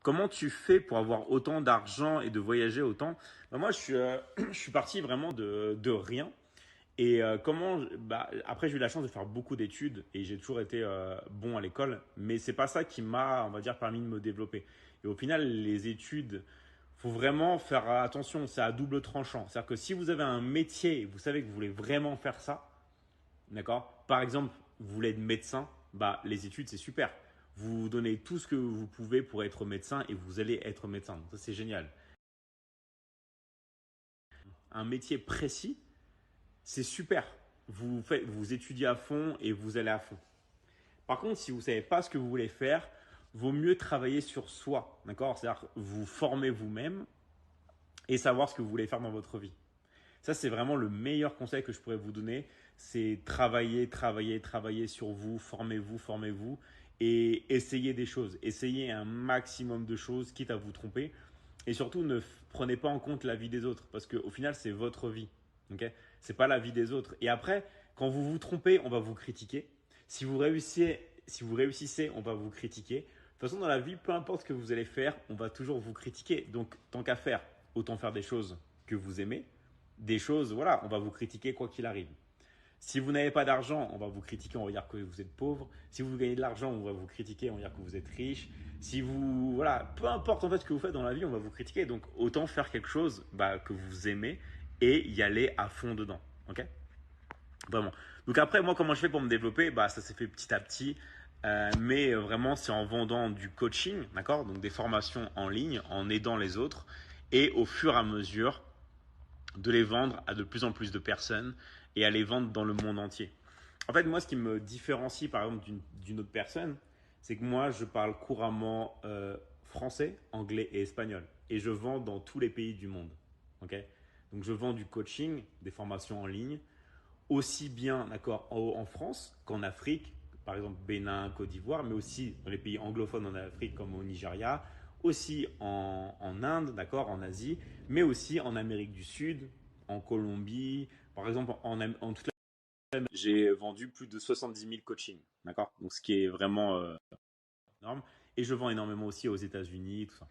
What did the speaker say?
Comment tu fais pour avoir autant d'argent et de voyager autant? Bah, moi, je suis parti vraiment de rien. Et après, j'ai eu la chance de faire beaucoup d'études et j'ai toujours été bon à l'école, mais c'est pas ça qui m'a, on va dire, permis de me développer. Et au final, les études, faut vraiment faire attention, c'est à double tranchant. C'est-à-dire que si vous avez un métier et vous savez que vous voulez vraiment faire ça, d'accord? Par exemple, vous voulez être médecin, bah les études c'est super. Vous donnez tout ce que vous pouvez pour être médecin et vous allez être médecin. Donc ça c'est génial. Un métier précis, c'est super. Vous étudiez à fond et vous allez à fond. Par contre, si vous ne savez pas ce que vous voulez faire, vaut mieux travailler sur soi, d'accord? C'est-à-dire vous former vous-même et savoir ce que vous voulez faire dans votre vie. Ça, c'est vraiment le meilleur conseil que je pourrais vous donner. C'est travailler, travailler, travailler sur vous, formez-vous, formez-vous et essayez des choses. Essayez un maximum de choses, quitte à vous tromper. Et surtout, prenez pas en compte la vie des autres parce qu'au final, c'est votre vie. Okay, c'est pas la vie des autres. Et après, quand vous vous trompez, on va vous critiquer. Si vous réussissez, on va vous critiquer. De toute façon, dans la vie, peu importe ce que vous allez faire, on va toujours vous critiquer. Donc, tant qu'à faire, autant faire des choses que vous aimez, des choses, voilà, on va vous critiquer quoi qu'il arrive. Si vous n'avez pas d'argent, on va vous critiquer, on va dire que vous êtes pauvre. Si vous gagnez de l'argent, on va vous critiquer, on va dire que vous êtes riche. Si vous, voilà, peu importe en fait ce que vous faites dans la vie, on va vous critiquer. Donc autant faire quelque chose que vous aimez et y aller à fond dedans. Ok? Vraiment. Donc après, moi, comment je fais pour me développer? Bah, ça s'est fait petit à petit. Mais vraiment, c'est en vendant du coaching, d'accord? Donc des formations en ligne, en aidant les autres. Et au fur et à mesure, de les vendre à de plus en plus de personnes et à les vendre dans le monde entier. En fait, moi, ce qui me différencie, par exemple, d'une autre personne, c'est que moi, je parle couramment français, anglais et espagnol. Et je vends dans tous les pays du monde. Ok. Donc, je vends du coaching, des formations en ligne, aussi bien d'accord, en France qu'en Afrique, par exemple Bénin, Côte d'Ivoire, mais aussi dans les pays anglophones en Afrique comme au Nigeria, aussi en Inde, d'accord, en Asie, mais aussi en Amérique du Sud, en Colombie, par exemple en toute la j'ai vendu plus de 70 000 coachings, d'accord, donc ce qui est vraiment énorme. Et je vends énormément aussi aux États-Unis, tout ça.